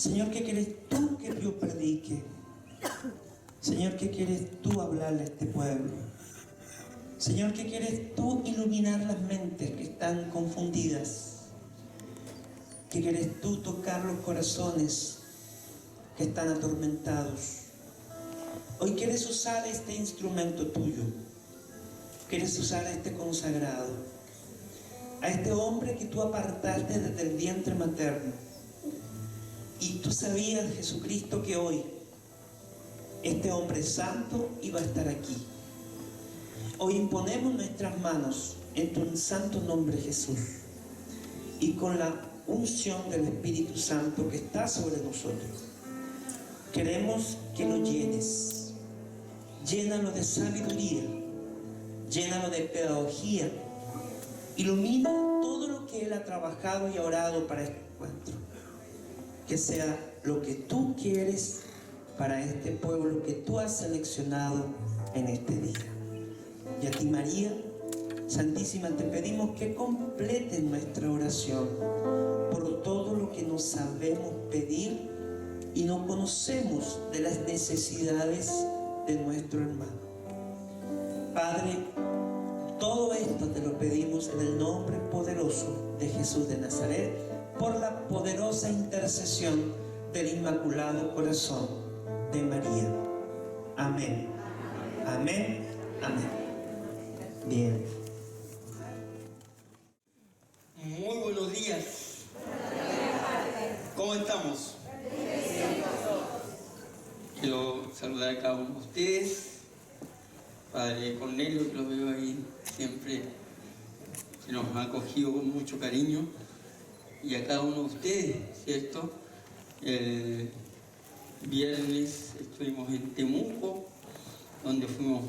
Señor, ¿qué quieres tú que yo predique? Señor, ¿qué quieres tú hablarle a este pueblo? Señor, ¿qué quieres tú iluminar las mentes que están confundidas? ¿Qué quieres tú tocar los corazones que están atormentados? Hoy quieres usar este instrumento tuyo. Quieres usar a este consagrado, a este hombre que tú apartaste desde el vientre materno. Y tú sabías, Jesucristo, que hoy este hombre santo iba a estar aquí. Hoy imponemos nuestras manos en tu santo nombre, Jesús, y con la unción del Espíritu Santo que está sobre nosotros, queremos que lo llenes. Llénalo de sabiduría, llénalo de pedagogía, ilumina todo lo que Él ha trabajado y ha orado para este encuentro. Que sea lo que tú quieres para este pueblo que tú has seleccionado en este día. Y a ti, María Santísima, te pedimos que completes nuestra oración por todo lo que no sabemos pedir y no conocemos de las necesidades de nuestro hermano. Padre, todo esto te lo pedimos en el nombre poderoso de Jesús de Nazaret, por la poderosa intercesión del Inmaculado Corazón de María. Amén. Amén. Amén. Bien. Muy buenos días. ¿Cómo estamos? Quiero saludar a cada uno de ustedes. Padre Cornelio, que lo veo ahí siempre, que nos ha acogido con mucho cariño. Y a cada uno de ustedes, ¿cierto? El viernes estuvimos en Temuco, donde fuimos,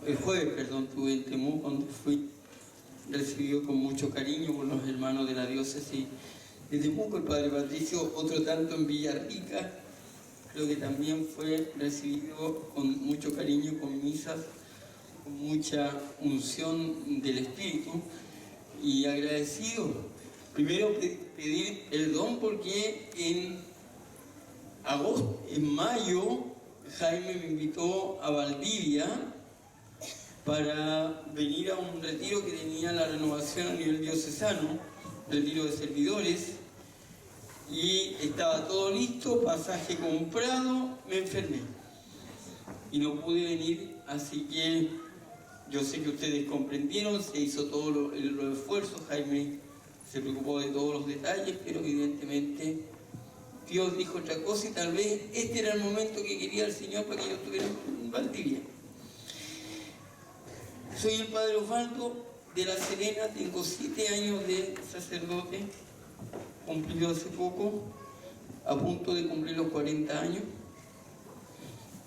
el jueves, perdón, estuve en Temuco, donde fui recibido con mucho cariño por los hermanos de la diócesis de Temuco. El Padre Patricio, otro tanto en Villarrica, creo que también fue recibido con mucho cariño, con misas, con mucha unción del Espíritu, y agradecido. Primero pedir perdón porque en mayo Jaime me invitó a Valdivia para venir a un retiro que tenía la renovación a nivel diocesano, retiro de servidores, y estaba todo listo, pasaje comprado, me enfermé y no pude venir, así que yo sé que ustedes comprendieron, se hizo todos los esfuerzos, Jaime se preocupó de todos los detalles, pero evidentemente Dios dijo otra cosa y tal vez este era el momento que quería el Señor para que yo estuviera en Valdivia. Soy el Padre Osvaldo de La Serena, tengo 7 años de sacerdote, cumplido hace poco, a punto de cumplir los 40 años,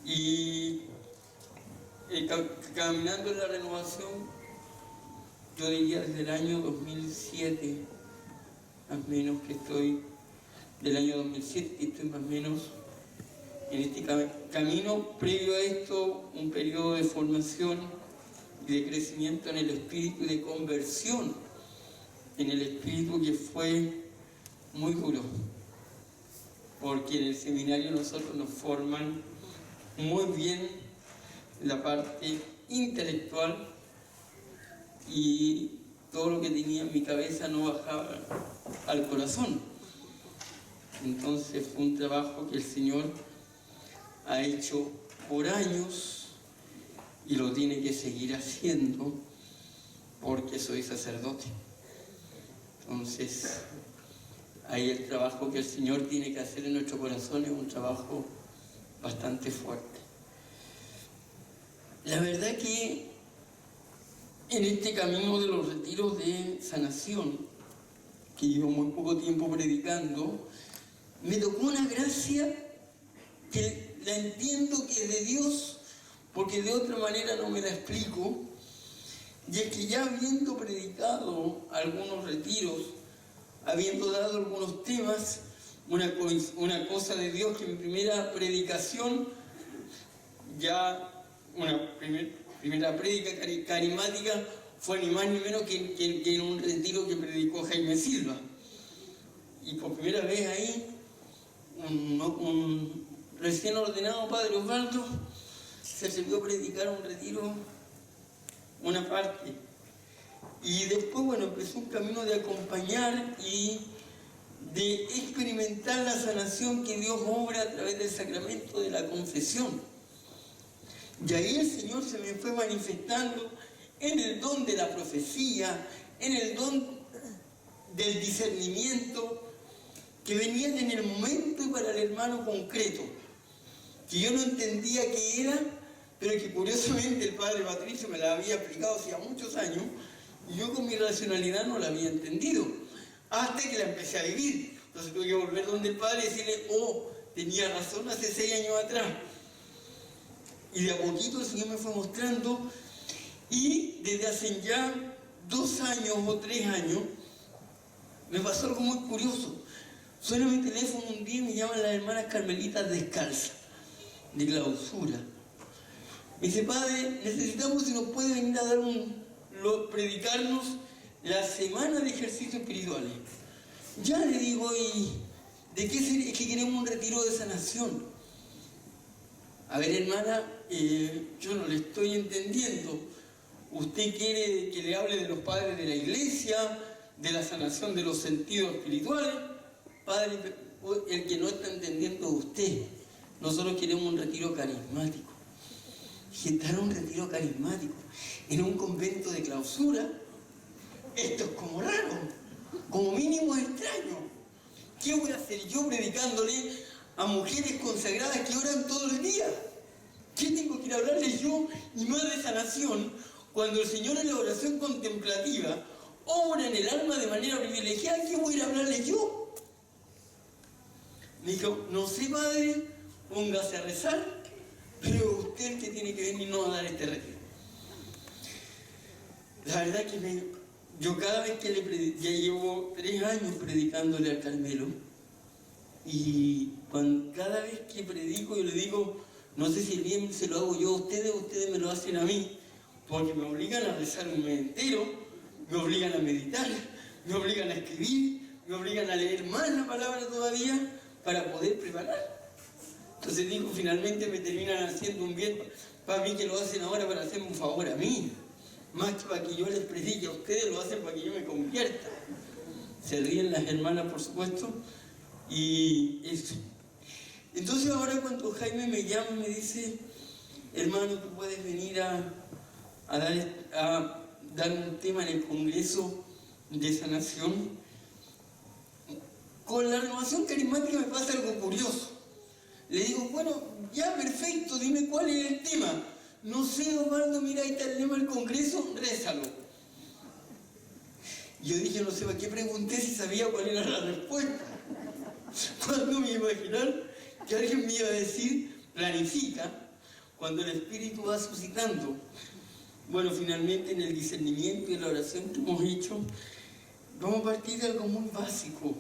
y caminando en la renovación, yo diría desde el año 2007, más o menos que estoy, del año 2007 que estoy más o menos en este camino. Previo a esto, un periodo de formación y de crecimiento en el espíritu y de conversión en el espíritu que fue muy duro, porque en el seminario nosotros nos forman muy bien la parte intelectual y todo lo que tenía en mi cabeza no bajaba al corazón. Entonces fue un trabajo que el Señor ha hecho por años y lo tiene que seguir haciendo porque soy sacerdote. Entonces ahí el trabajo que el Señor tiene que hacer en nuestro corazón es un trabajo bastante fuerte. La verdad que en este camino de los retiros de sanación, que llevo muy poco tiempo predicando, me tocó una gracia que la entiendo que es de Dios, porque de otra manera no me la explico, y es que ya habiendo predicado algunos retiros, habiendo dado algunos temas, una cosa de Dios, que mi primera predicación, ya una primera prédica carismática, fue ni más ni menos que en un retiro que predicó Jaime Silva. Y por primera vez ahí, un recién ordenado padre Osvaldo se atrevió a predicar un retiro, una parte. Y después, bueno, empezó un camino de acompañar y de experimentar la sanación que Dios obra a través del sacramento de la confesión. Y ahí el Señor se me fue manifestando en el don de la profecía, en el don del discernimiento, que venían en el momento y para el hermano concreto, que yo no entendía qué era, pero que curiosamente el padre Patricio me la había aplicado hacía muchos años, y yo con mi racionalidad no la había entendido, hasta que la empecé a vivir. Entonces tuve que volver donde el padre y decirle, oh, tenía razón hace 6 años atrás. Y de a poquito el Señor me fue mostrando, y desde hace ya 2 años o 3 años, me pasó algo muy curioso. Suena mi teléfono un día y me llaman las hermanas carmelitas descalzas, de clausura. Me dice, padre, necesitamos si nos puede venir a dar predicarnos la semana de ejercicios espirituales. Ya le digo, ¿y de qué sería? Es que queremos un retiro de sanación. A ver, hermana, yo no le estoy entendiendo. ¿Usted quiere que le hable de los padres de la iglesia, de la sanación de los sentidos espirituales? Padre, el que no está entendiendo es usted. Nosotros queremos un retiro carismático. Y entrar a un retiro carismático en un convento de clausura, esto es como raro, como mínimo extraño. ¿Qué voy a hacer yo predicándole a mujeres consagradas que oran todo el día? ¿Qué tengo que ir a hablarles yo y más de sanación cuando el Señor en la oración contemplativa obra en el alma de manera privilegiada? ¿Qué voy a ir a hablarles yo? Me dijo, no sé, padre, póngase a rezar, pero usted es el que tiene que venirnos a dar este retiro. La verdad que yo cada vez que ya llevo 3 años predicándole al Carmelo, y cada vez que predico yo le digo, no sé si el bien se lo hago yo a ustedes me lo hacen a mí, porque me obligan a rezar un mes entero, me obligan a meditar, me obligan a escribir, me obligan a leer más la palabra todavía para poder preparar. Entonces digo, finalmente me terminan haciendo un bien para mí, que lo hacen ahora para hacerme un favor a mí, más que para que yo les predique a ustedes, lo hacen para que yo me convierta. Se ríen las hermanas, por supuesto, y eso. Entonces ahora cuando Jaime me llama y me dice, hermano, tú puedes venir a dar un tema en el Congreso de Sanación, con la renovación carismática me pasa algo curioso. Le digo, bueno, ya perfecto, dime cuál es el tema. No sé, Osvaldo, mira, ahí está el lema del Congreso, rézalo. Yo dije, no sé, ¿para qué pregunté si sabía cuál era la respuesta? ¿Cuándo me iba a imaginar que alguien me iba a decir, planifica, cuando el Espíritu va suscitando? Bueno, finalmente en el discernimiento y en la oración que hemos hecho, vamos a partir de algo muy básico,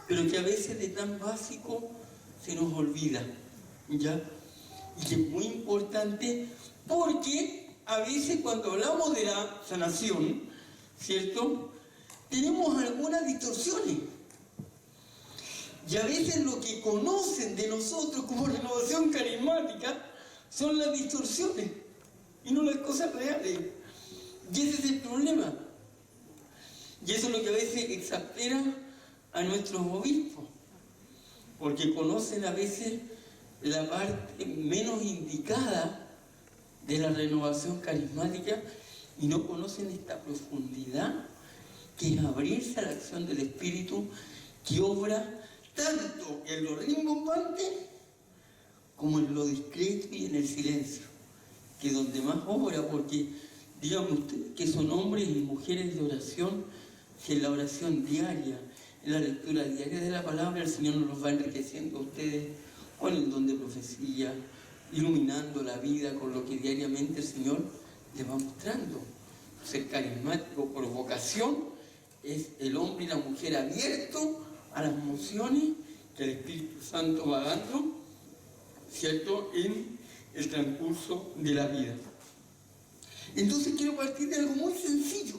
pero que a veces de tan básico se nos olvida, ¿ya? Y que es muy importante, porque a veces cuando hablamos de la sanación, ¿cierto?, tenemos algunas distorsiones. Y a veces lo que conocen de nosotros como renovación carismática son las distorsiones y no las cosas reales. Y ese es el problema. Y eso es lo que a veces exaspera a nuestros obispos, porque conocen a veces la parte menos indicada de la renovación carismática y no conocen esta profundidad que es abrirse a la acción del Espíritu, que obra tanto en lo rimbombante como en lo discreto y en el silencio, que es donde más obra, porque díganme ustedes que son hombres y mujeres de oración, que en la oración diaria, en la lectura diaria de la palabra, el Señor nos los va enriqueciendo a ustedes con el don de profecía, iluminando la vida con lo que diariamente el Señor les va mostrando. Ser carismático por vocación es el hombre y la mujer abiertos a las emociones que el Espíritu Santo va dando, ¿cierto?, en el transcurso de la vida. Entonces quiero partir de algo muy sencillo.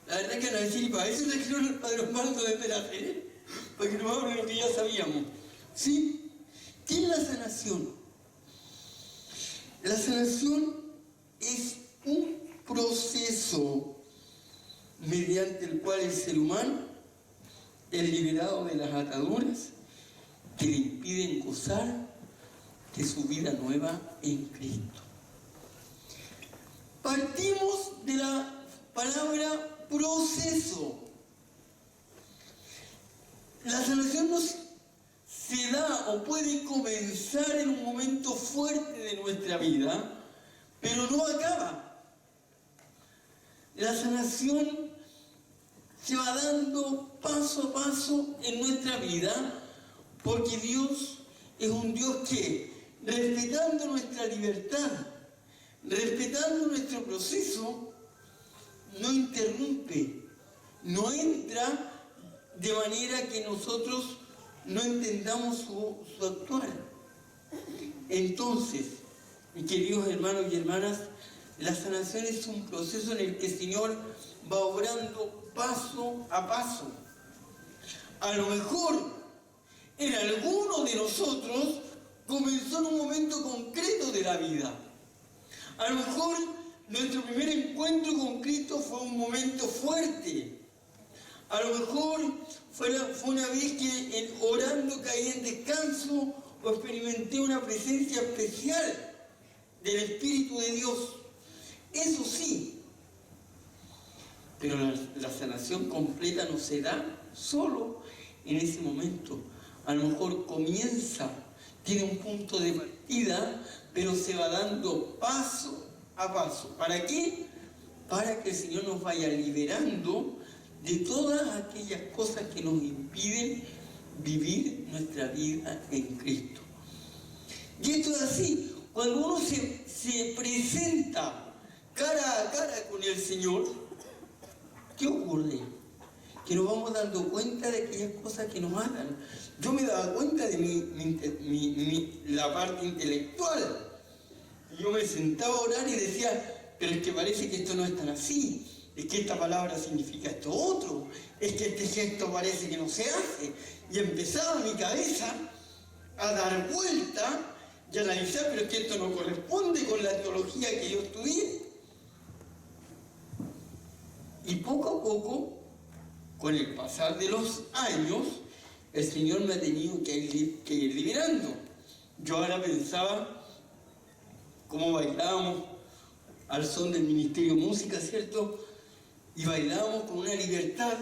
La verdad que van a decir, y para eso le dijeron al Padre Osvaldo desde la tele, para que nos hable lo que ya sabíamos. ¿Sí? ¿Qué es la sanación? La sanación es un proceso mediante el cual el ser humano es liberado de las ataduras que le impiden gozar de su vida nueva en Cristo. Partimos de la palabra proceso. La sanación no se da o puede comenzar en un momento fuerte de nuestra vida, pero no acaba. La sanación se va dando paso a paso en nuestra vida, porque Dios es un Dios que, respetando nuestra libertad, respetando nuestro proceso, no interrumpe, no entra de manera que nosotros no entendamos su actuar. Entonces, mis queridos hermanos y hermanas, la sanación es un proceso en el que el Señor va obrando paso a paso. A lo mejor en alguno de nosotros comenzó en un momento concreto de la vida. A lo mejor nuestro primer encuentro con Cristo fue un momento fuerte. A lo mejor fue una vez que orando caí en descanso o experimenté una presencia especial del Espíritu de Dios. Eso sí, pero la sanación completa no se da solo en ese momento. A lo mejor comienza, tiene un punto de partida, pero se va dando paso a paso. ¿Para qué? Para que el Señor nos vaya liberando de todas aquellas cosas que nos impiden vivir nuestra vida en Cristo. Y esto es así, cuando uno se presenta cara a cara con el Señor, ¿qué ocurre? Que nos vamos dando cuenta de aquellas cosas que nos atan. Yo me daba cuenta de la parte intelectual. Yo me sentaba a orar y decía, pero es que parece que esto no es tan así. Es que esta palabra significa esto otro. Es que este gesto parece que no se hace. Y empezaba mi cabeza a dar vuelta y a analizar, pero es que esto no corresponde con la teología que yo estudié. Y poco a poco, con el pasar de los años, el Señor me ha tenido que ir liberando. Yo ahora pensaba cómo bailábamos al son del Ministerio de Música, ¿cierto? Y bailábamos con una libertad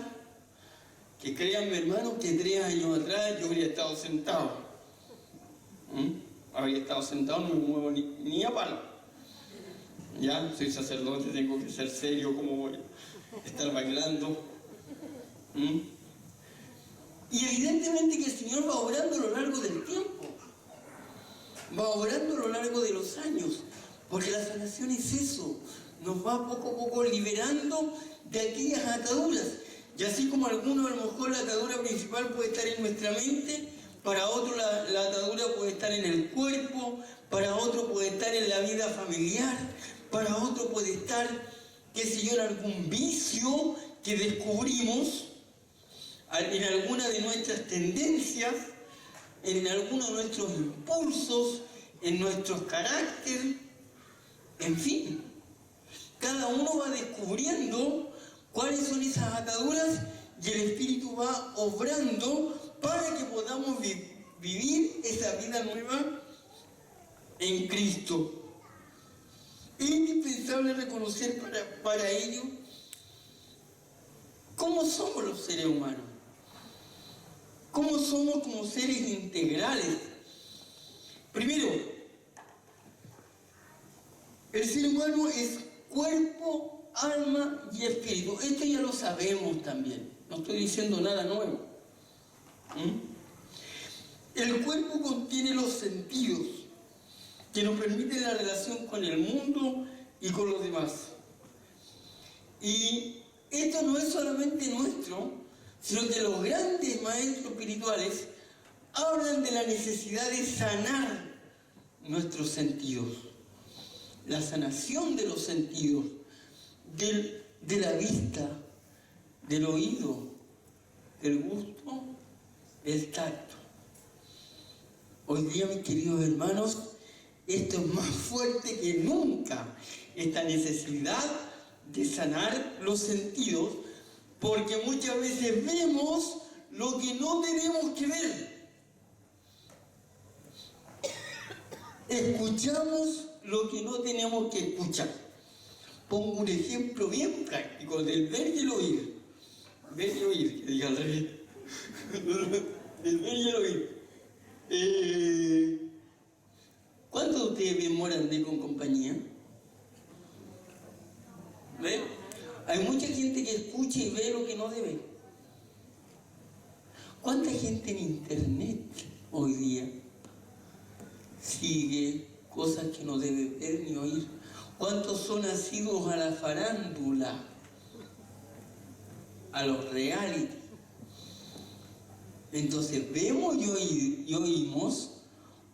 que, créanme hermanos, que 3 años atrás yo habría estado sentado. Habría estado sentado, no me muevo ni a palo. Ya, soy sacerdote, tengo que ser serio, ¿cómo voy a estar bailando? Y evidentemente que el Señor va obrando a lo largo del tiempo, va obrando a lo largo de los años, porque la sanación es eso, nos va poco a poco liberando de aquellas ataduras. Y así como algunos a lo mejor la atadura principal puede estar en nuestra mente, para otro la atadura puede estar en el cuerpo, para otro puede estar en la vida familiar, para otro puede estar, qué sé yo, en algún vicio que descubrimos, en alguna de nuestras tendencias, en alguno de nuestros impulsos, en nuestros caracteres, en fin. Cada uno va descubriendo cuáles son esas ataduras y el Espíritu va obrando para que podamos vivir esa vida nueva en Cristo. Es indispensable reconocer para ello cómo somos los seres humanos, cómo somos como seres integrales. Primero, el ser humano es cuerpo, alma y espíritu. Esto ya lo sabemos también, no estoy diciendo nada nuevo. El cuerpo contiene los sentidos que nos permiten la relación con el mundo y con los demás. Y esto no es solamente nuestro, sino que los grandes maestros espirituales hablan de la necesidad de sanar nuestros sentidos. La sanación de los sentidos, de la vista, del oído, del gusto, del tacto. Hoy día, mis queridos hermanos, esto es más fuerte que nunca, esta necesidad de sanar los sentidos, porque muchas veces vemos lo que no tenemos que ver. Escuchamos lo que no tenemos que escuchar. Pongo un ejemplo bien práctico del ver y el oír. Ver y oír, que diga al revés. El ver y el oír. ¿Cuántos de ustedes ven Morandé con compañía? ¿Ven? Hay mucha gente que escucha y ve lo que no debe. ¿Cuánta gente en internet hoy día sigue cosas que no debe ver ni oír? ¿Cuántos son asiduos a la farándula, a los reality? Entonces vemos y oímos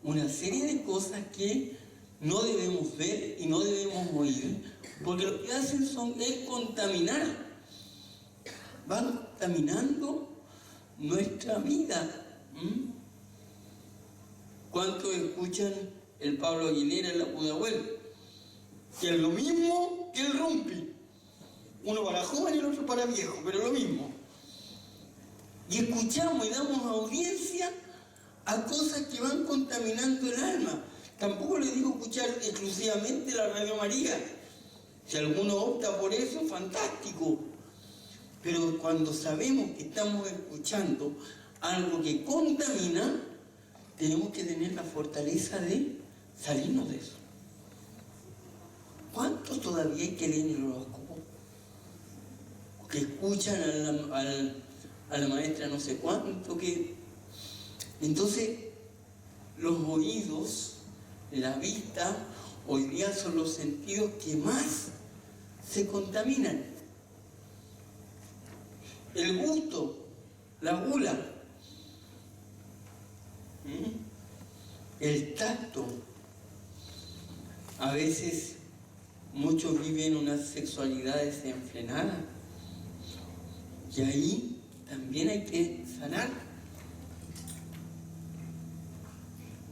una serie de cosas que no debemos ver y no debemos oír, porque lo que hacen es contaminar. Van contaminando nuestra vida. ¿Cuántos escuchan el Pablo Aguilera en la Pudahuel? Que es lo mismo que el rumpi. Uno para joven y el otro para viejo, pero lo mismo. Y escuchamos y damos audiencia a cosas que van contaminando el alma. Tampoco les digo escuchar exclusivamente la Radio María. Si alguno opta por eso, fantástico. Pero cuando sabemos que estamos escuchando algo que contamina, tenemos que tener la fortaleza de salirnos de eso. ¿Cuántos todavía hay que leer el horóscopo? Que escuchan a la maestra no sé cuánto, que... Entonces, los oídos, la vista, hoy día son los sentidos que más se contaminan. El gusto, la gula, el tacto. A veces muchos viven una sexualidad desenfrenada y ahí también hay que sanar.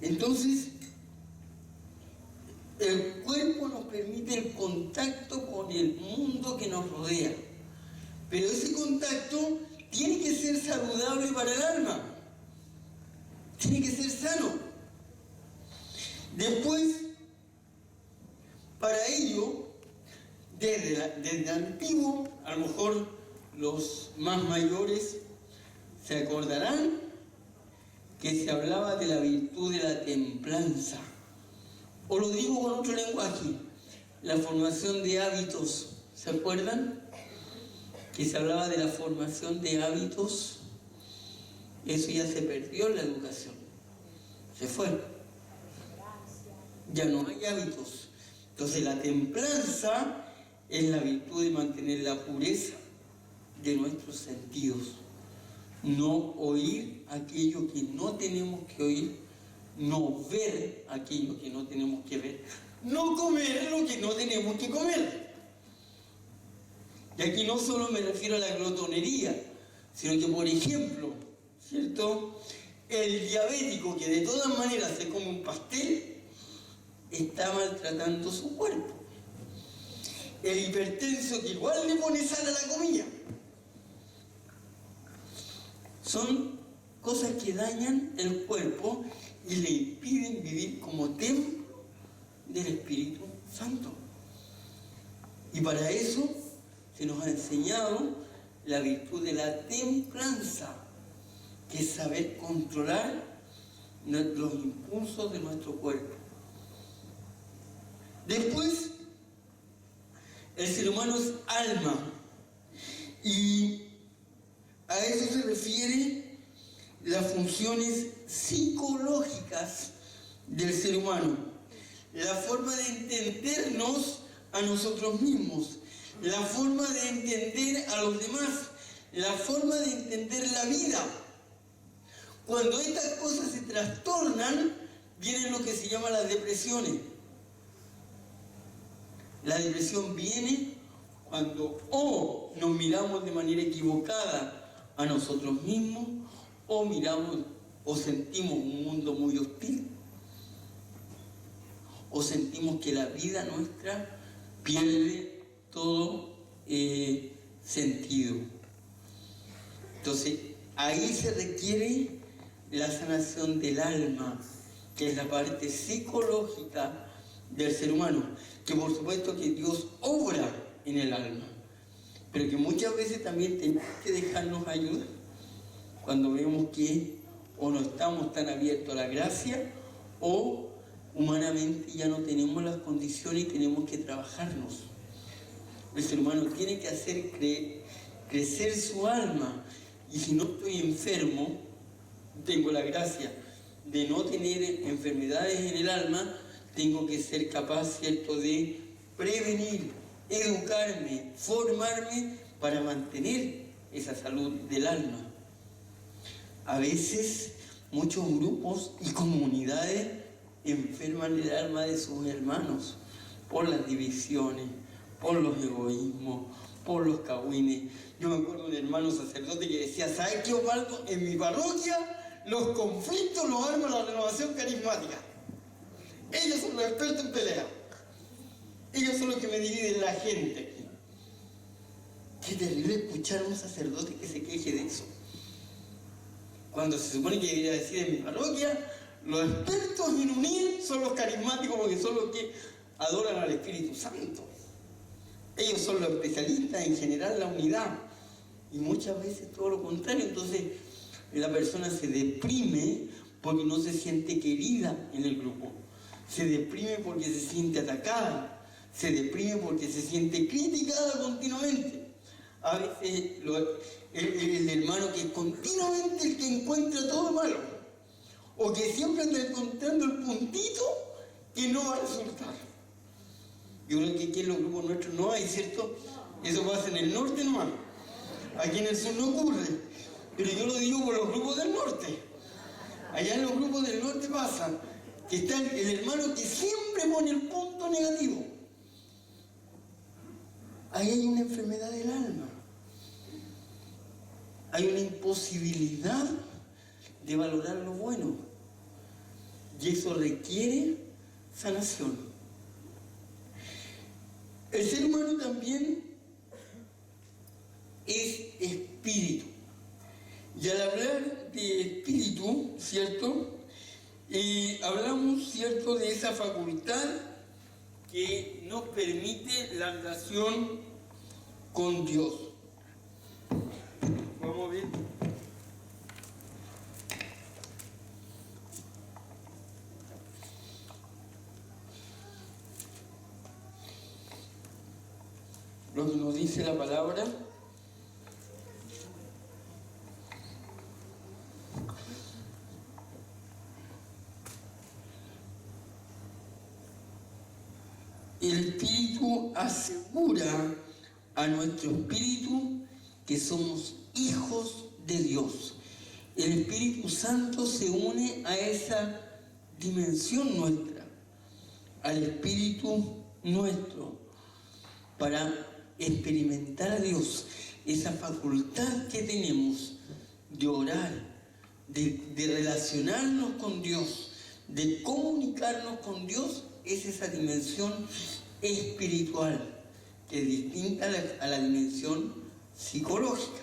Entonces, el cuerpo nos permite el contacto con el mundo que nos rodea, pero ese contacto tiene que ser saludable para el alma, tiene que ser sano. Después, para ello, desde antiguo, a lo mejor los más mayores se acordarán que se hablaba de la virtud de la templanza. O lo digo con otro lenguaje, la formación de hábitos. ¿Se acuerdan? Que se hablaba de la formación de hábitos. Eso ya se perdió en la educación. Se fue. Ya no hay hábitos. Entonces la templanza es la virtud de mantener la pureza de nuestros sentidos. No oír aquello que no tenemos que oír, no ver aquello que no tenemos que ver, no comer lo que no tenemos que comer. Y aquí no solo me refiero a la glotonería, sino que, por ejemplo, ¿cierto? El diabético que de todas maneras se come un pastel está maltratando su cuerpo. El hipertenso que igual le pone sal a la comida. Son cosas que dañan el cuerpo y le impiden vivir como templo del Espíritu Santo. Y para eso se nos ha enseñado la virtud de la templanza, que es saber controlar los impulsos de nuestro cuerpo. Después, el ser humano es alma, y a eso se refiere las funciones psicológicas del ser humano, la forma de entendernos a nosotros mismos, la forma de entender a los demás, la forma de entender la vida. Cuando estas cosas se trastornan, vienen lo que se llama las depresiones. La depresión viene cuando o nos miramos de manera equivocada a nosotros mismos o miramos ¿O sentimos un mundo muy hostil? ¿O sentimos que la vida nuestra pierde todo sentido? Entonces, ahí se requiere la sanación del alma, que es la parte psicológica del ser humano, que por supuesto que Dios obra en el alma, pero que muchas veces también tenemos que dejarnos ayudar cuando vemos que o no estamos tan abiertos a la gracia o humanamente ya no tenemos las condiciones y tenemos que trabajarnos. El ser humano tiene que hacer crecer su alma, y si no estoy enfermo, tengo la gracia de no tener enfermedades en el alma, tengo que ser capaz, ¿cierto?, de prevenir, educarme, formarme para mantener esa salud del alma. A veces muchos grupos y comunidades enferman el alma de sus hermanos por las divisiones, por los egoísmos, por los cagüines. Yo me acuerdo de un hermano sacerdote que decía: ¿sabes qué, Osvaldo? En mi parroquia los conflictos los arma la Renovación Carismática. Ellos son los expertos en pelea. Ellos son los que me dividen la gente aquí. Qué terrible escuchar a un sacerdote que se queje de eso, cuando se supone que debería decir: en mi parroquia los expertos en unir son los carismáticos, porque son los que adoran al Espíritu Santo. Ellos son los especialistas en generar la unidad, y muchas veces todo lo contrario. Entonces la persona se deprime porque no se siente querida en el grupo, se deprime porque se siente atacada, se deprime porque se siente criticada continuamente. A veces el hermano que es continuamente el que encuentra todo malo, o que siempre anda encontrando el puntito que no va a resultar. Yo creo que aquí en los grupos nuestros no hay, ¿cierto? Eso pasa en el norte nomás. Aquí en el sur no ocurre. Pero yo lo digo por los grupos del norte. Allá en los grupos del norte pasa que está el hermano que siempre pone el punto negativo. Ahí hay una enfermedad del alma. Hay una imposibilidad de valorar lo bueno. Y eso requiere sanación. El ser humano también es espíritu. Y al hablar de espíritu, ¿cierto? Hablamos, ¿cierto?, de esa facultad que nos permite la relación con Dios. Vamos a ver. Lo que nos dice la palabra. El Espíritu asegura a nuestro espíritu que somos hijos de Dios. El Espíritu Santo se une a esa dimensión nuestra, al espíritu nuestro, para experimentar a Dios, esa facultad que tenemos de orar, de relacionarnos con Dios, de comunicarnos con Dios. Es esa dimensión espiritual que es distinta a la dimensión psicológica.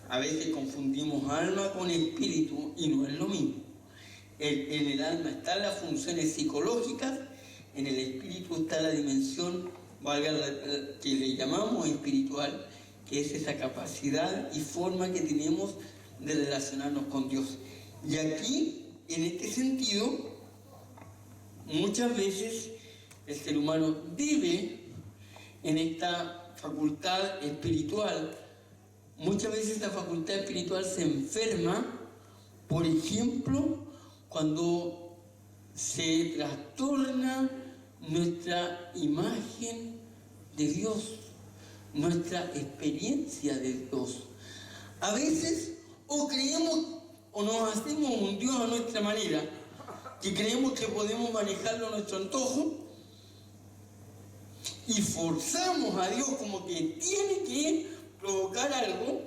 A veces confundimos alma con espíritu y no es lo mismo. En el alma están las funciones psicológicas, en el espíritu está la dimensión, que le llamamos espiritual, que es esa capacidad y forma que tenemos de relacionarnos con Dios. Y aquí, en este sentido, muchas veces el ser humano debe, en esta facultad espiritual, muchas veces esta facultad espiritual se enferma, por ejemplo, cuando se trastorna nuestra imagen de Dios, nuestra experiencia de Dios. A veces o creemos o nos hacemos un Dios a nuestra manera, que creemos que podemos manejarlo a nuestro antojo, y forzamos a Dios como que tiene que provocar algo,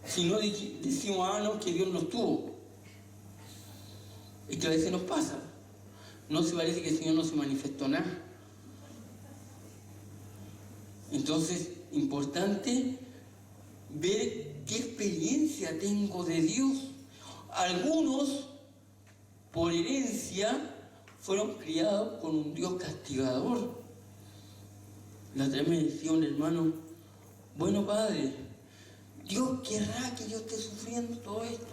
Si no decimos, no, que Dios no estuvo. Es que a veces nos pasa. No se parece que el Señor no se manifestó nada. Entonces, importante ver qué experiencia tengo de Dios. Algunos, por herencia, fueron criados con un Dios castigador. La otra vez me decía un hermano, bueno, padre, Dios querrá que yo esté sufriendo todo esto.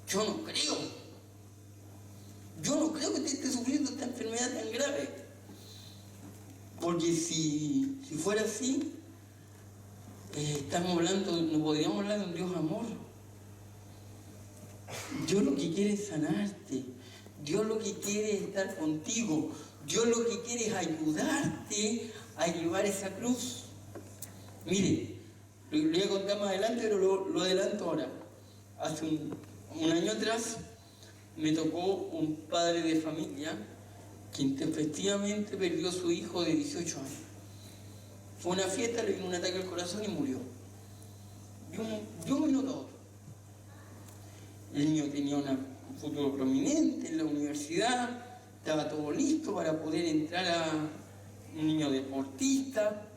Yo no creo. Yo no creo que te esté sufriendo esta enfermedad tan grave. Porque si fuera así, no podríamos hablar de un Dios amor. Dios lo que quiere es sanarte. Dios lo que quiere es estar contigo. Dios lo que quiere es ayudarte a llevar esa cruz. Mire, lo voy a contar más adelante, pero lo adelanto ahora. Hace un año atrás me tocó un padre de familia que intempestivamente perdió a su hijo de 18 años. Fue una fiesta, le vino un ataque al corazón y murió. De un minuto a otro. El niño tenía un futuro prominente en la universidad, estaba todo listo para poder entrar a un niño deportista,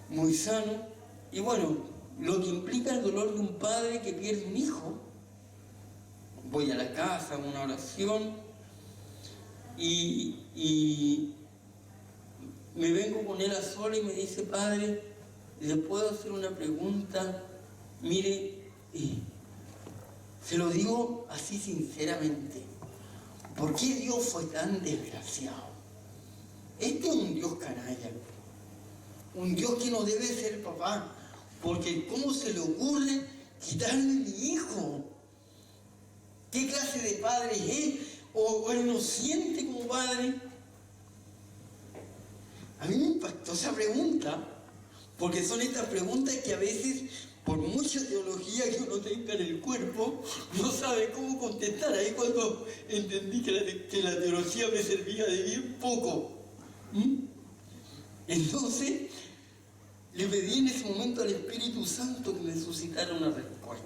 muy sano. Y bueno, lo que implica el dolor de un padre que pierde un hijo. Voy a la casa, hago una oración y me vengo con él a solas y me dice, padre, ¿le puedo hacer una pregunta? Mire, se lo digo así sinceramente, ¿por qué Dios fue tan desgraciado? Este es un Dios canalla, un Dios que no debe ser papá, porque ¿cómo se le ocurre quitarme mi hijo? ¿Qué clase de padre es? ¿O él no siente como padre? A mí me impactó esa pregunta, porque son estas preguntas que a veces, por mucha teología que uno tenga en el cuerpo, no sabe cómo contestar. Ahí cuando entendí que la teología me servía de bien poco. Entonces, le pedí en ese momento al Espíritu Santo que me suscitara una respuesta.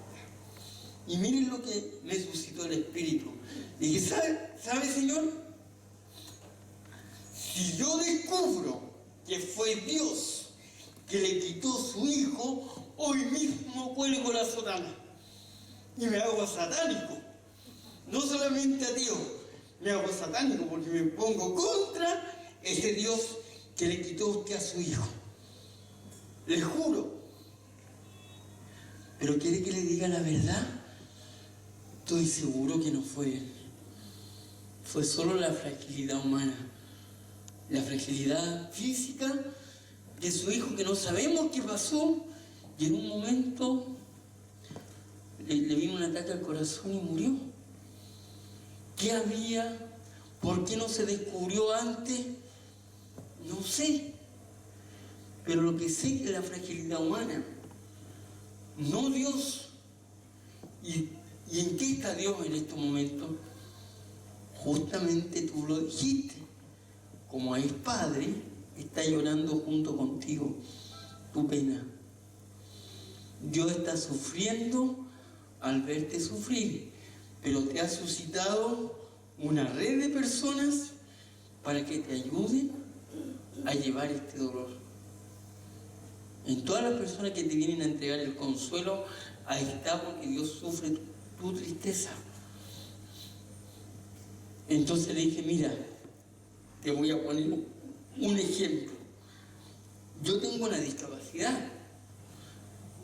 Y miren lo que me suscitó el Espíritu. Le dije, ¿sabe, Señor? Si yo descubro que fue Dios que le quitó su hijo, hoy mismo cuelgo la sotana y me hago satánico. No solamente ateo, me hago satánico porque me pongo contra ese Dios que le quitó a usted a su hijo. Le juro. Pero ¿quiere que le diga la verdad? Estoy seguro que no fue él. Fue solo la fragilidad humana. La fragilidad física de su hijo, que no sabemos qué pasó, y en un momento le vino un ataque al corazón y murió. ¿Qué había? ¿Por qué no se descubrió antes? No sé. Pero lo que sé es que la fragilidad humana, no Dios. ¿Y en qué está Dios en estos momentos? Justamente tú lo dijiste. Como es Padre, está llorando junto contigo tu pena. Dios está sufriendo al verte sufrir, pero te ha suscitado una red de personas para que te ayuden a llevar este dolor. En todas las personas que te vienen a entregar el consuelo, ahí está, porque Dios sufre tu tristeza. Entonces le dije, mira, te voy a poner un ejemplo. Yo tengo una discapacidad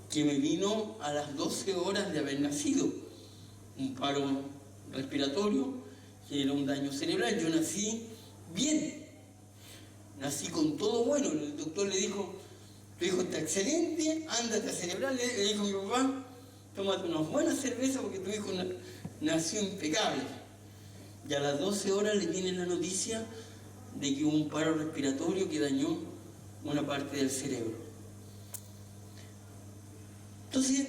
que me vino a las 12 horas de haber nacido. Un paro respiratorio, que era un daño cerebral. Yo nací bien. Nací con todo bueno. El doctor le dijo, tu hijo está excelente, ándate a celebrar. Le dijo a mi papá, tómate unas buenas cervezas porque tu hijo nació impecable. Y a las 12 horas le viene la noticia de que hubo un paro respiratorio que dañó una parte del cerebro. Entonces,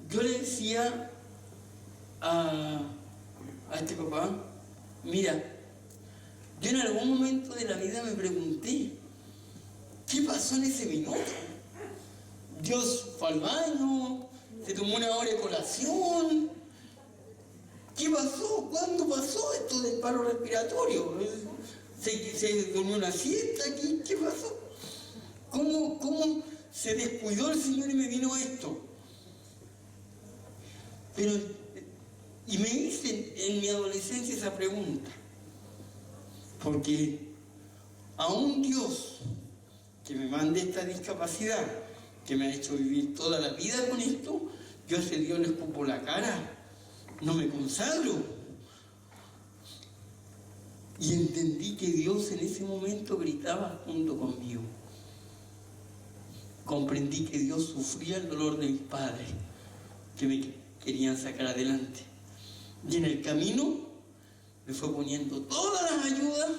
yo le decía a este papá, mira, yo en algún momento de la vida me pregunté, ¿qué pasó en ese minuto? Dios fue al baño, se tomó una hora de colación. ¿Qué pasó? ¿Cuándo pasó esto del paro respiratorio? ¿Se durmió una siesta aquí? ¿Qué pasó? ¿Cómo se descuidó el Señor y me vino esto? Y me hice en mi adolescencia esa pregunta. Porque a un Dios que me mande esta discapacidad, que me ha hecho vivir toda la vida con esto, yo a ese Dios le escupo la cara, no me consagro. Y entendí que Dios en ese momento gritaba junto conmigo. Comprendí que Dios sufría el dolor de mis padres, que me querían sacar adelante. Y en el camino me fue poniendo todas las ayudas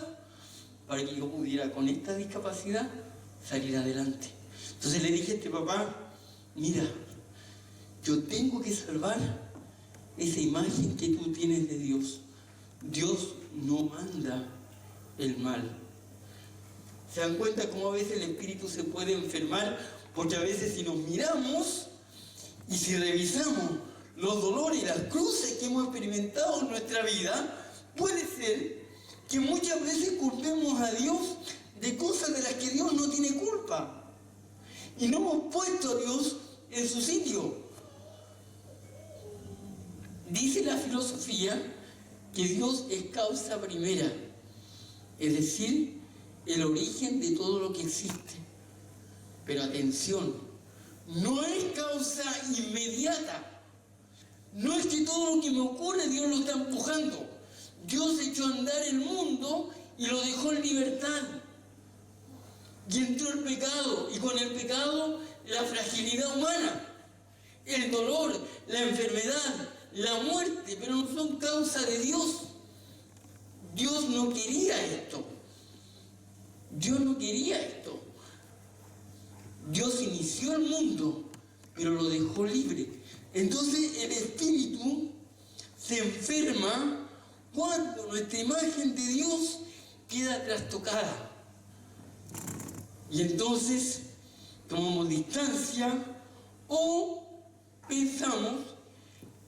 para que yo pudiera con esta discapacidad salir adelante. Entonces le dije a este papá, mira, yo tengo que salvar esa imagen que tú tienes de Dios. Dios no manda el mal. ¿Se dan cuenta cómo a veces el espíritu se puede enfermar? Porque a veces si nos miramos y si revisamos los dolores y las cruces que hemos experimentado en nuestra vida, puede ser que muchas veces culpemos a Dios de cosas de las que Dios no tiene culpa. Y no hemos puesto a Dios en su sitio. Dice la filosofía que Dios es causa primera, es decir, el origen de todo lo que existe. Pero atención, no es causa inmediata. No es que todo lo que me ocurre Dios lo está empujando. Dios echó a andar el mundo y lo dejó en libertad. Y entró el pecado, y con el pecado la fragilidad humana, el dolor, la enfermedad, la muerte, pero no son causa de Dios. Dios no quería esto. Dios no quería esto. Dios inició el mundo, pero lo dejó libre. Entonces el espíritu se enferma cuando nuestra imagen de Dios queda trastocada. Y entonces tomamos distancia o pensamos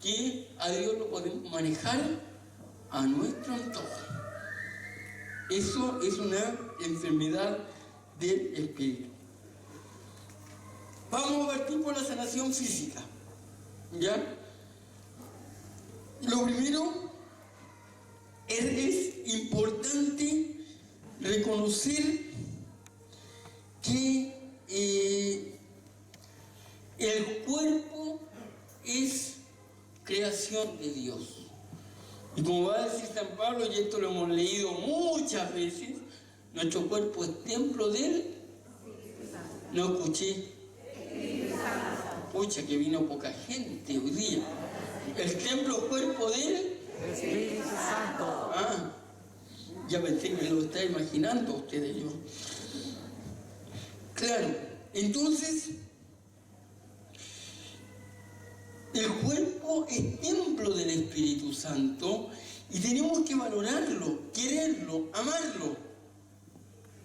que a Dios lo podemos manejar a nuestro antojo. Eso es una enfermedad del espíritu. Vamos a partir por la sanación física. ¿Ya? Lo primero es importante reconocer que el cuerpo es creación de Dios. Y como va a decir San Pablo, y esto lo hemos leído muchas veces, nuestro cuerpo es templo de él. No escuché. Pucha, que vino poca gente hoy día. El templo es cuerpo del Espíritu Santo. Ah, ya pensé que lo está imaginando ustedes yo. Claro, entonces el cuerpo es templo del Espíritu Santo y tenemos que valorarlo, quererlo, amarlo,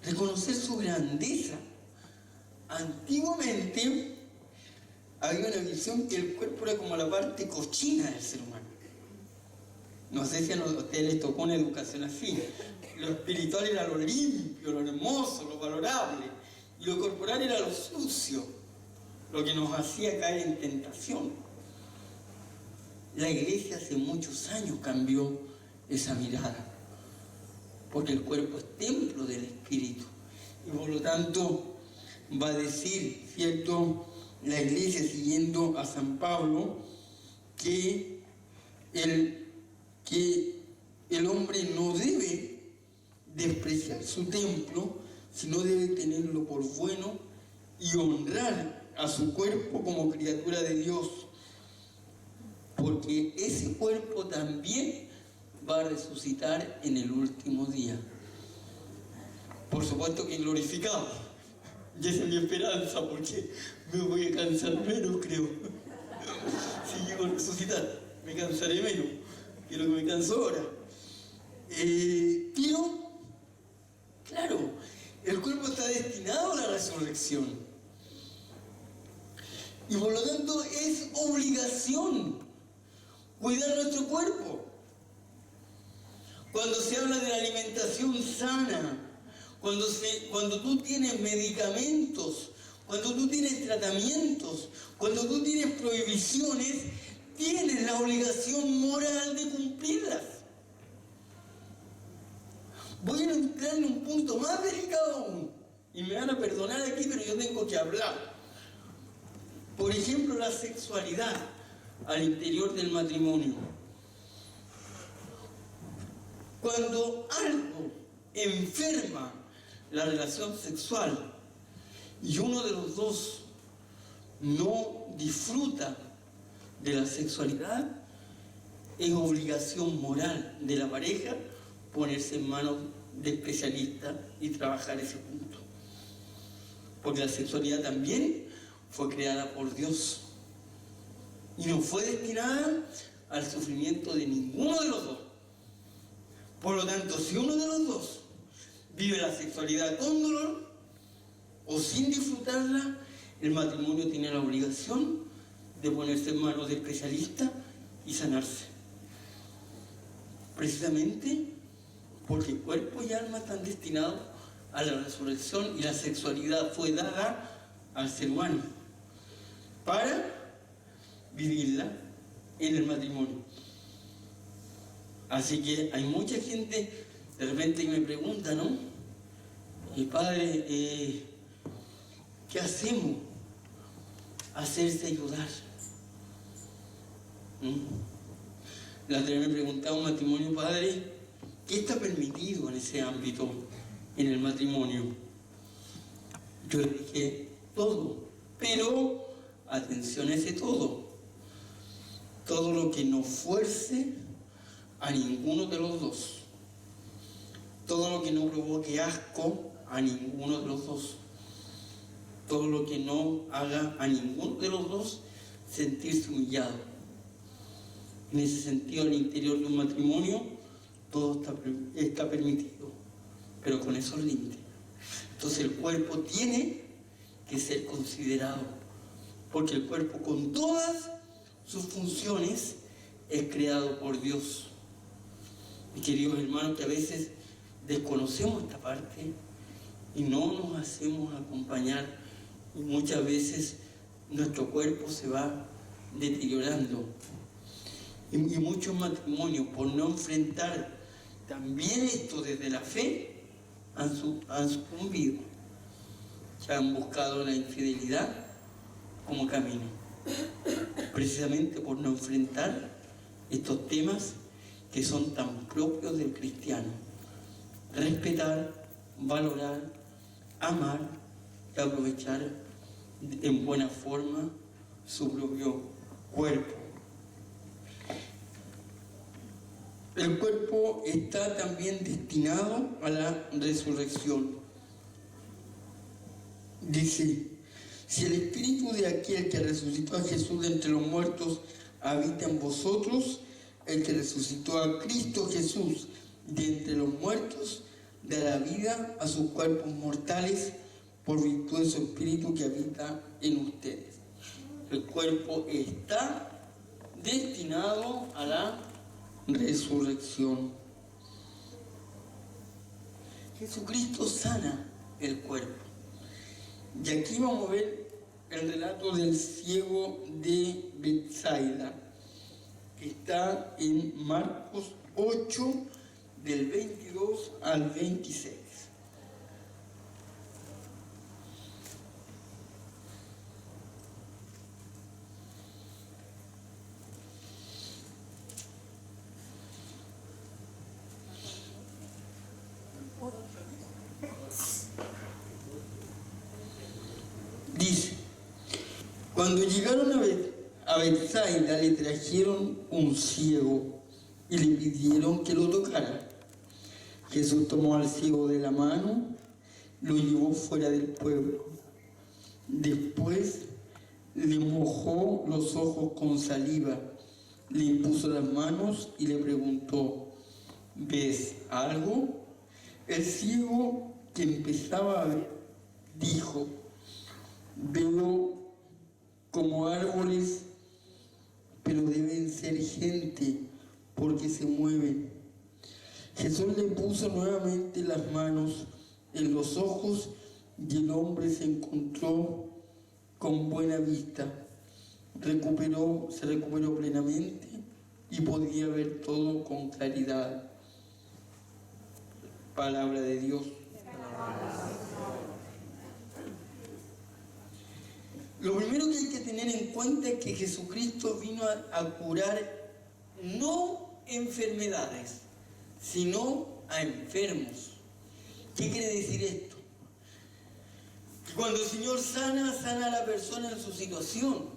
reconocer su grandeza. Antiguamente había una visión que el cuerpo era como la parte cochina del ser humano. No sé si a ustedes les tocó una educación así. Lo espiritual era lo limpio, lo hermoso, lo valorable. Y lo corporal era lo sucio, lo que nos hacía caer en tentación. La iglesia hace muchos años cambió esa mirada, porque el cuerpo es templo del Espíritu. Y por lo tanto va a decir, ¿cierto?, la iglesia, siguiendo a San Pablo, que el hombre no debe despreciar su templo, sino debe tenerlo por bueno y honrar a su cuerpo como criatura de Dios, porque ese cuerpo también va a resucitar en el último día. Por supuesto que glorificado. Y esa es mi esperanza, porque me voy a cansar menos, creo. Si llego a resucitar, me cansaré menos que lo que me canso ahora. Pero, claro, el cuerpo está destinado a la resurrección. Y por lo tanto es obligación cuidar nuestro cuerpo. Cuando se habla de la alimentación sana, cuando tú tienes medicamentos, cuando tú tienes tratamientos, cuando tú tienes prohibiciones, tienes la obligación moral de cumplirlas. Voy a entrar en un punto más delicado aún, y me van a perdonar aquí, pero yo tengo que hablar. Por ejemplo, la sexualidad al interior del matrimonio. Cuando algo enferma la relación sexual y uno de los dos no disfruta de la sexualidad, es obligación moral de la pareja ponerse en manos de especialistas y trabajar ese punto. Porque la sexualidad también fue creada por Dios y no fue destinada al sufrimiento de ninguno de los dos. Por lo tanto, si uno de los dos vive la sexualidad con dolor o sin disfrutarla, el matrimonio tiene la obligación de ponerse en manos de especialistas y sanarse. Precisamente porque cuerpo y alma están destinados a la resurrección y la sexualidad fue dada al ser humano para vivirla en el matrimonio. Así que hay mucha gente de repente que me pregunta, ¿no? Padre, ¿qué hacemos? Hacerse ayudar. La otra vez me preguntaba un matrimonio, padre, ¿qué está permitido en ese ámbito, en el matrimonio? Yo le dije, todo, pero atención a ese todo. Todo lo que no fuerce a ninguno de los dos. Todo lo que no provoque asco a ninguno de los dos. Todo lo que no haga a ninguno de los dos sentirse humillado. En ese sentido, al interior de un matrimonio, todo está permitido, pero con esos límites. Entonces el cuerpo tiene que ser considerado, porque el cuerpo con todas sus funciones es creado por Dios. Y queridos hermanos, que a veces desconocemos esta parte y no nos hacemos acompañar, y muchas veces nuestro cuerpo se va deteriorando. Y muchos matrimonios, por no enfrentar también esto desde la fe, han sucumbido, que han buscado la infidelidad como camino, precisamente por no enfrentar estos temas que son tan propios del cristiano: respetar, valorar, amar y aprovechar en buena forma su propio cuerpo. El cuerpo está también destinado a la resurrección. Dice, si el espíritu de aquel que resucitó a Jesús de entre los muertos habita en vosotros, el que resucitó a Cristo Jesús de entre los muertos dará vida a sus cuerpos mortales por virtud de su espíritu que habita en ustedes. El cuerpo está destinado a la resurrección. Jesucristo sana el cuerpo. Y aquí vamos a ver el relato del ciego de Betsaida, que está en Marcos 8, del 22 al 26. Dice, cuando llegaron a Betsaida le trajeron un ciego y le pidieron que lo tocara. Jesús tomó al ciego de la mano, lo llevó fuera del pueblo. Después le mojó los ojos con saliva, le impuso las manos y le preguntó, ¿ves algo? El ciego, que empezaba a ver, dijo, veo como árboles, pero deben ser gente porque se mueven. Jesús le puso nuevamente las manos en los ojos y el hombre se encontró con buena vista. Se recuperó plenamente y podía ver todo con claridad. Palabra de Dios. Lo primero que hay que tener en cuenta es que Jesucristo vino a curar no enfermedades, sino a enfermos. ¿Qué quiere decir esto? Que cuando el Señor sana a la persona en su situación,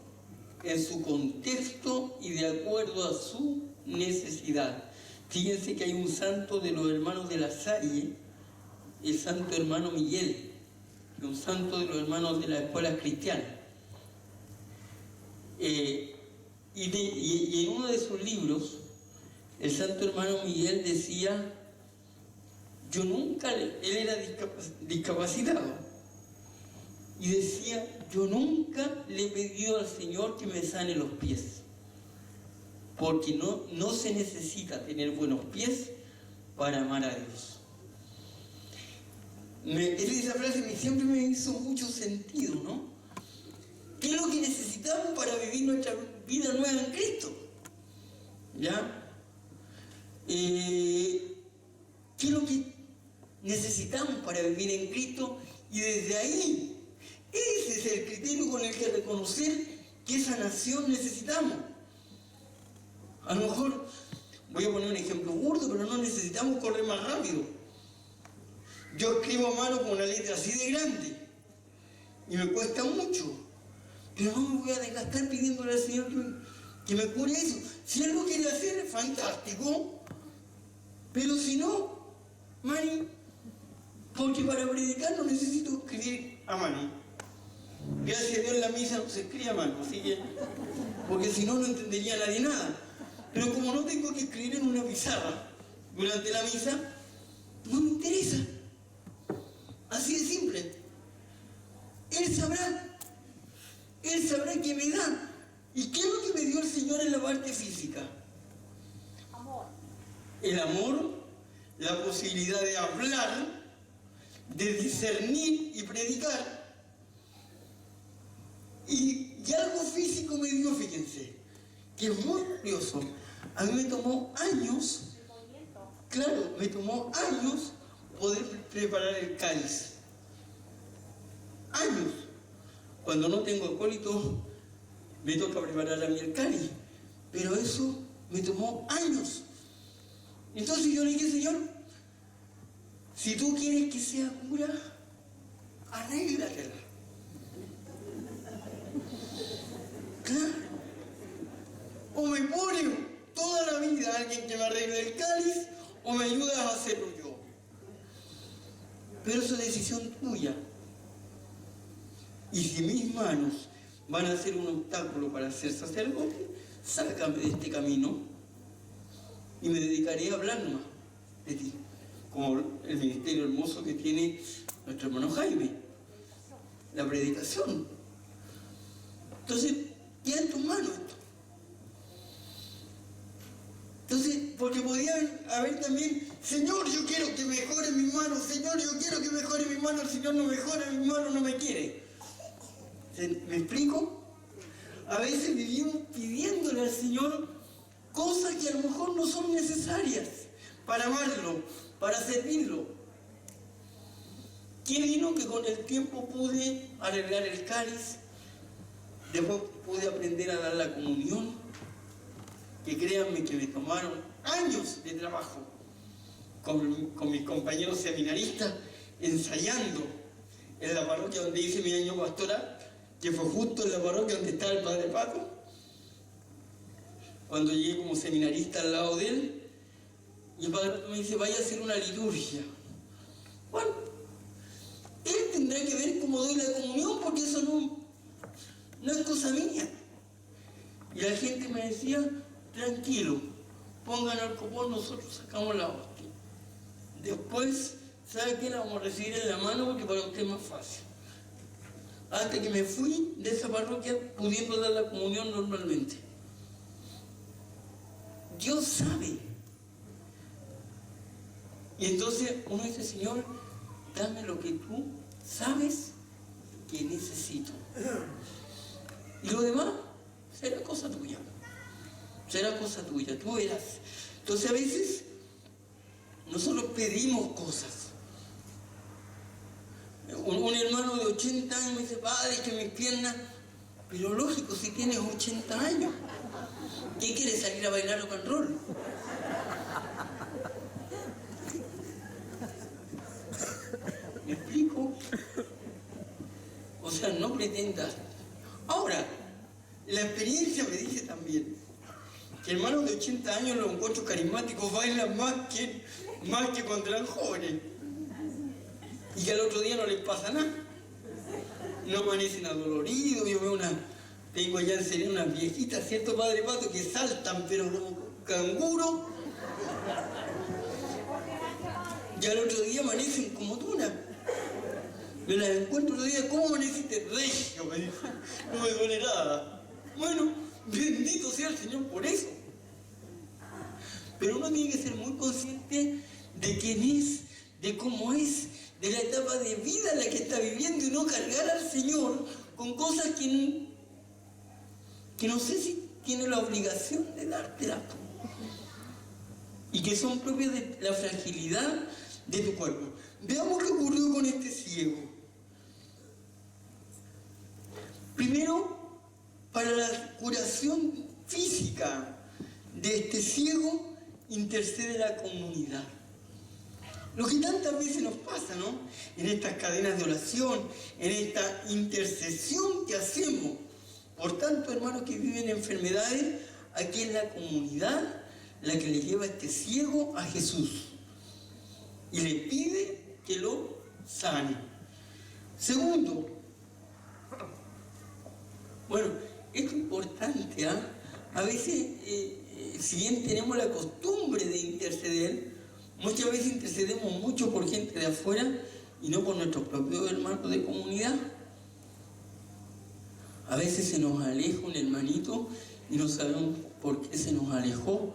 en su contexto y de acuerdo a su necesidad. Fíjense que hay un santo de los hermanos de la Salle, el santo hermano Miguel, un santo de los hermanos de las escuelas cristianas. Y en uno de sus libros, el santo hermano Miguel decía, él era discapacitado, y decía, yo nunca le he pedido al Señor que me sane los pies, porque no se necesita tener buenos pies para amar a Dios. Esa frase siempre me hizo mucho sentido, ¿no? ¿Qué es lo que necesitamos para vivir nuestra vida nueva en Cristo? ¿Ya? ¿Qué es lo que necesitamos para vivir en Cristo? Y desde ahí, ese es el criterio con el que reconocer qué sanación necesitamos. A lo mejor, voy a poner un ejemplo burdo, pero no necesitamos correr más rápido. Yo escribo a mano con una letra así de grande y me cuesta mucho, pero no me voy a desgastar pidiéndole al Señor que me cure eso. Si Él lo quiere hacer, fantástico, pero si no, Mani, porque para predicar no necesito escribir a mano. Gracias a Dios en la misa no se escribe a mano, así que, porque si no, no entendería nadie nada. Pero como no tengo que escribir en una pizarra durante la misa, no me interesa. Así de simple. Él sabrá qué me da. ¿Y qué es lo que me dio el Señor en la parte física? Amor. El amor, la posibilidad de hablar, de discernir y predicar. Y algo físico me dio, fíjense, que es muy curioso. A mí me tomó años, claro, me tomó años poder preparar el cáliz. Años. Cuando no tengo acólito, me toca preparar a mí el cáliz. Pero eso me tomó años. Entonces yo le dije, Señor, si tú quieres que sea cura, arréglatela. Claro. O me pone toda la vida alguien que me arregle el cáliz, o me ayudas a hacerlo yo. Pero eso es decisión tuya. Y si mis manos van a ser un obstáculo para ser sacerdote, sácame de este camino y me dedicaré a hablar más de ti, como el ministerio hermoso que tiene nuestro hermano Jaime, la predicación. Entonces, queda en tus manos esto. Entonces, porque podía haber también, Señor, yo quiero que mejore mis manos, Señor, yo quiero que mejore mis manos, el Señor no mejora mis manos, no me quiere. ¿Me explico? A veces vivimos pidiéndole al Señor cosas que a lo mejor no son necesarias para amarlo, para servirlo. Qué vino que con el tiempo pude arreglar el cáliz, después pude aprender a dar la comunión, que créanme que me tomaron años de trabajo con mis compañeros seminaristas, ensayando en la parroquia donde hice mi año pastoral, que fue justo en la parroquia donde estaba el Padre Paco. Cuando llegué como seminarista al lado de él, y el Padre Paco me dice, vaya a hacer una liturgia. Bueno, él tendrá que ver cómo doy la comunión, porque eso no es cosa mía. Y la gente me decía, tranquilo, pongan al copón, nosotros sacamos la hostia. Después, ¿sabe qué? La vamos a recibir en la mano porque para usted es más fácil. hasta que me fui de esa parroquia pudiendo dar la comunión normalmente. Dios sabe. Y entonces uno dice, Señor, dame lo que tú sabes que necesito. Y lo demás será cosa tuya. Será cosa tuya, tú verás. Entonces a veces nosotros pedimos cosas. Un hermano de 80 años me dice, padre, que mis piernas... Pero lógico, si tienes 80 años, ¿qué quieres, salir a bailar rock and roll? ¿Me explico? O sea, no pretendas. Ahora, la experiencia me dice también que hermanos de 80 años, los encuentros carismáticos, bailan más que cuando eran jóvenes. Y que al otro día no les pasa nada. No amanecen adoloridos. Yo veo tengo allá en Serena unas viejitas, ¿cierto, Padre Pato? Que saltan, pero como canguro. Y al otro día amanecen como tuna. Me las encuentro otro día, ¿cómo amaneciste? Regio, me dijo. No me duele nada. Bueno, bendito sea el Señor por eso. Pero uno tiene que ser muy consciente de quién es, de cómo es, de la etapa de vida en la que está viviendo y no cargar al Señor con cosas que no sé si tiene la obligación de dártela y que son propias de la fragilidad de tu cuerpo. Veamos qué ocurrió con este ciego. Primero, para la curación física de este ciego, intercede la comunidad. Lo que tantas veces nos pasa, ¿no? En estas cadenas de oración, en esta intercesión que hacemos por tantos hermanos que viven enfermedades, aquí es la comunidad la que le lleva a este ciego a Jesús y le pide que lo sane. Segundo, bueno, esto es importante, ¿ah? A veces, si bien tenemos la costumbre de interceder, muchas veces intercedemos mucho por gente de afuera y no por nuestros propios hermanos de comunidad. A veces se nos aleja un hermanito y no sabemos por qué se nos alejó,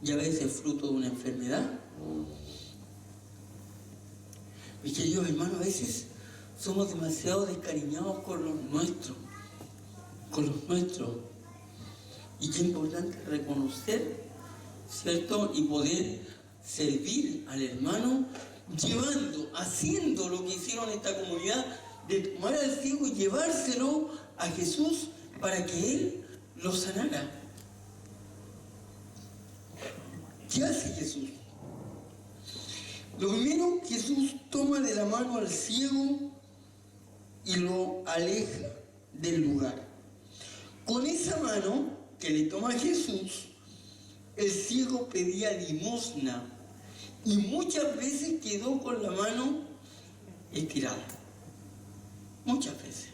y a veces es fruto de una enfermedad. Mis queridos hermanos, a veces somos demasiado descariñados con los nuestros. Y qué importante reconocer, ¿cierto? Y poder servir al hermano haciendo lo que hicieron esta comunidad, de tomar al ciego y llevárselo a Jesús para que Él lo sanara. ¿Qué hace Jesús? Lo primero, Jesús toma de la mano al ciego y lo aleja del lugar. Con esa mano que le toma Jesús, el ciego pedía limosna y muchas veces quedó con la mano estirada. Muchas veces.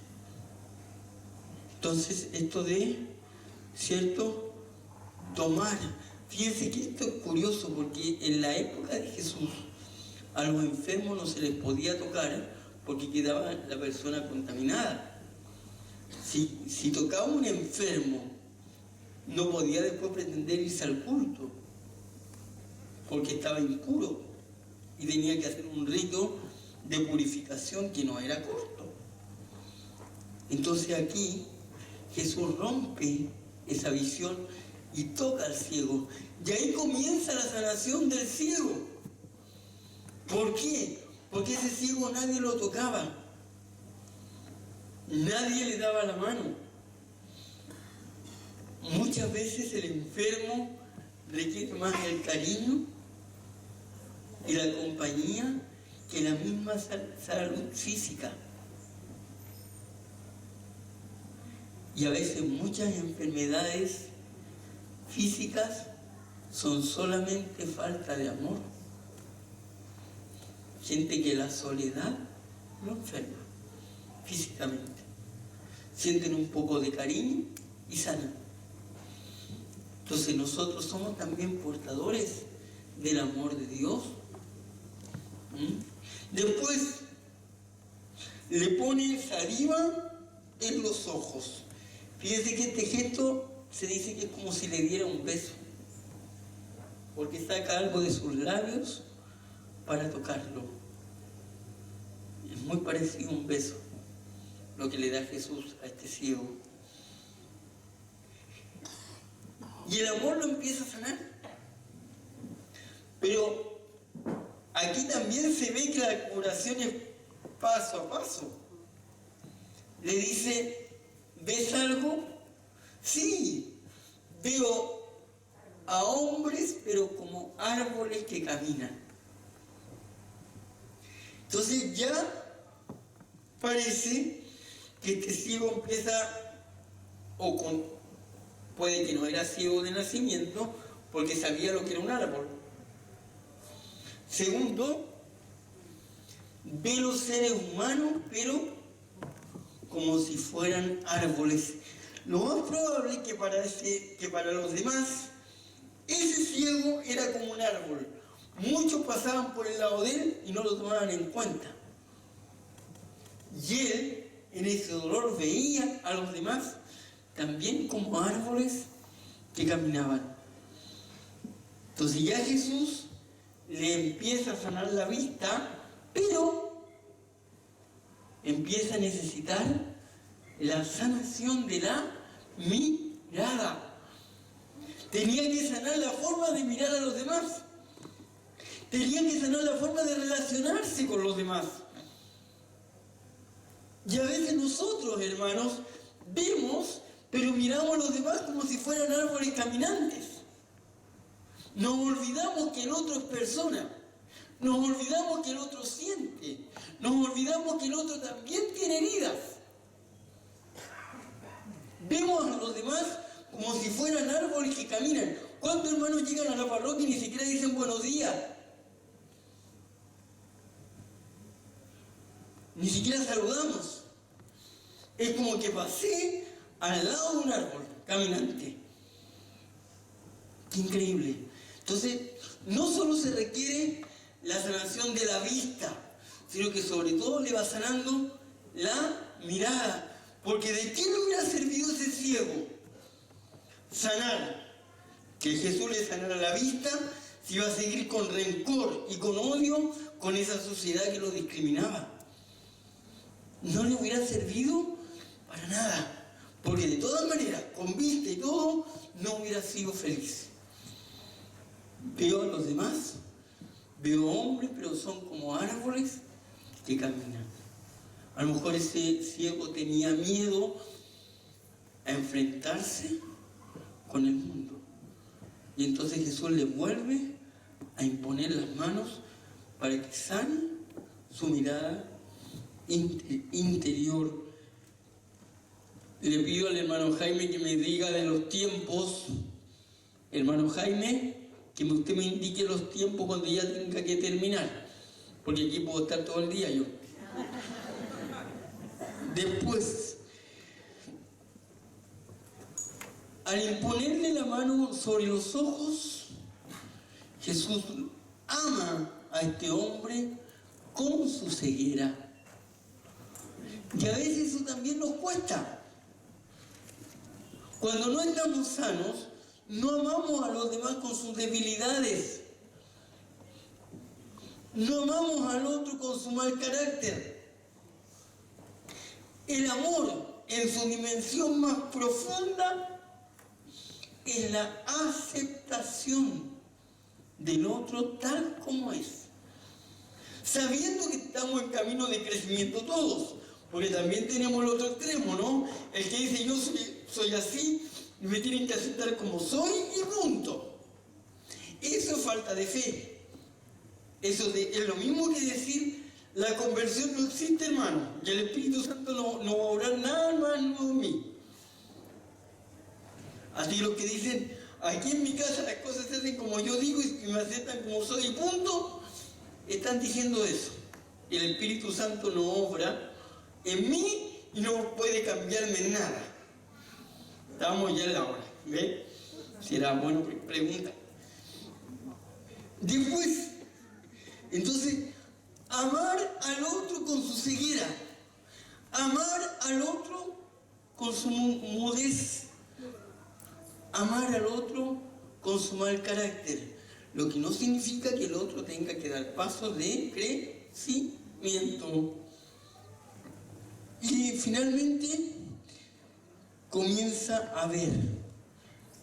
Entonces, esto de, ¿cierto?, tomar. Fíjense que esto es curioso porque en la época de Jesús a los enfermos no se les podía tocar porque quedaba la persona contaminada. Si tocaba un enfermo, no podía después pretender irse al culto porque estaba impuro y tenía que hacer un rito de purificación que no era corto. Entonces aquí Jesús rompe esa visión y toca al ciego. Y ahí comienza la sanación del ciego. ¿Por qué? Porque ese ciego nadie lo tocaba. Nadie le daba la mano. Muchas veces el enfermo requiere más el cariño y la compañía que la misma salud física. Y a veces muchas enfermedades físicas son solamente falta de amor. Gente que la soledad lo enferma físicamente. Sienten un poco de cariño y sanan. Entonces nosotros somos también portadores del amor de Dios. Después le pone saliva en los ojos. Fíjense que este gesto se dice que es como si le diera un beso, porque saca algo de sus labios para tocarlo. Es muy parecido a un beso lo que le da Jesús a este ciego. Y el amor lo empieza a sanar. Pero aquí también se ve que la curación es paso a paso. Le dice, ¿ves algo? Sí, veo a hombres, pero como árboles que caminan. Entonces ya parece que este ciego empieza, puede que no era ciego de nacimiento, porque sabía lo que era un árbol. Segundo, ve los seres humanos, pero como si fueran árboles. Lo más probable que para los demás, ese ciego era como un árbol. Muchos pasaban por el lado de él y no lo tomaban en cuenta. Y él, en ese dolor, veía a los demás también como árboles que caminaban. Entonces ya Jesús le empieza a sanar la vista, pero empieza a necesitar la sanación de la mirada. Tenía que sanar la forma de mirar a los demás. Tenía que sanar la forma de relacionarse con los demás. Y a veces nosotros, hermanos, vemos, pero miramos a los demás como si fueran árboles caminantes. Nos olvidamos que el otro es persona. Nos olvidamos que el otro siente. Nos olvidamos que el otro también tiene heridas. Vemos a los demás como si fueran árboles que caminan. ¿Cuántos hermanos llegan a la parroquia y ni siquiera dicen buenos días? Ni siquiera saludamos. Es como que pasé al lado de un árbol caminante. Qué increíble. Entonces, no solo se requiere la sanación de la vista, sino que sobre todo le va sanando la mirada. Porque ¿de qué le hubiera servido ese ciego? Sanar. Que Jesús le sanara la vista, si iba a seguir con rencor y con odio con esa sociedad que lo discriminaba. No le hubiera servido para nada. Porque de todas maneras, con vista y todo, no hubiera sido feliz. Veo a los demás, veo hombres, pero son como árboles que caminan. A lo mejor ese ciego tenía miedo a enfrentarse con el mundo. Y entonces Jesús le vuelve a imponer las manos para que sane su mirada interior. Le pido al hermano Jaime que me diga de los tiempos. Hermano Jaime, que usted me indique los tiempos cuando ya tenga que terminar, porque aquí puedo estar todo el día yo. Después, al imponerle la mano sobre los ojos, Jesús ama a este hombre con su ceguera. Y a veces eso también nos cuesta. Cuando no estamos sanos, no amamos a los demás con sus debilidades. No amamos al otro con su mal carácter. El amor, en su dimensión más profunda, es la aceptación del otro tal como es. Sabiendo que estamos en camino de crecimiento todos, porque también tenemos el otro extremo, ¿no? El que dice yo soy así y me tienen que aceptar como soy y punto. Eso es falta de fe. Eso es lo mismo que decir la conversión no existe, hermano, y el Espíritu Santo no va a obrar nada más nuevo en mí. Así los que dicen, aquí en mi casa las cosas se hacen como yo digo y me aceptan como soy y punto, están diciendo eso. El Espíritu Santo no obra en mí y no puede cambiarme en nada. Estamos ya en la hora, ¿ve? Será bueno pregunta. Después, entonces, amar al otro con su ceguera. Amar al otro con su mudez, amar al otro con su mal carácter, lo que no significa que el otro tenga que dar pasos de crecimiento. Y finalmente comienza a ver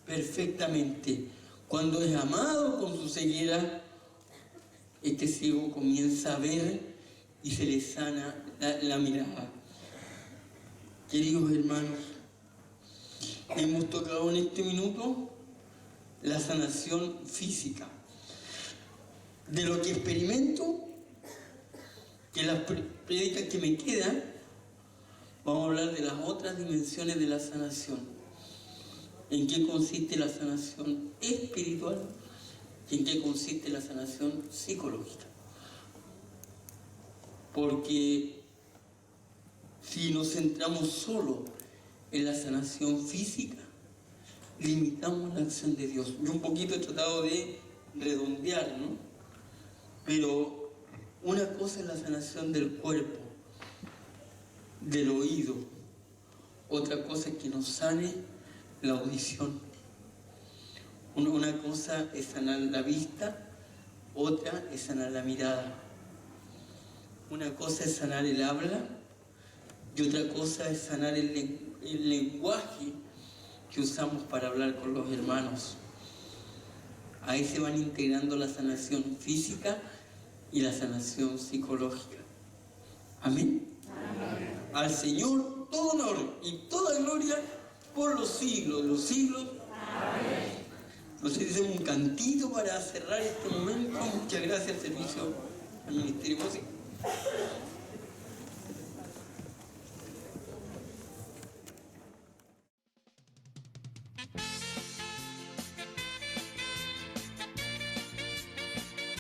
perfectamente. Cuando es amado con su ceguera, este ciego comienza a ver y se le sana la mirada. Queridos hermanos, hemos tocado en este minuto la sanación física. De lo que experimento, que las prédicas que me quedan, vamos a hablar de las otras dimensiones de la sanación. ¿En qué consiste la sanación espiritual? ¿Y en qué consiste la sanación psicológica? Porque si nos centramos solo en la sanación física, limitamos la acción de Dios. Yo un poquito he tratado de redondear, ¿no? Pero una cosa es la sanación del cuerpo, del oído. Otra cosa es que nos sane la audición. Una cosa es sanar la vista, otra es sanar la mirada. Una cosa es sanar el habla y otra cosa es sanar el lenguaje que usamos para hablar con los hermanos. Ahí se van integrando la sanación física y la sanación psicológica. Amén. Amén. Al Señor todo honor y toda gloria por los siglos de los siglos. Amén. Nos hicimos un cantito para cerrar este momento. Muchas gracias al servicio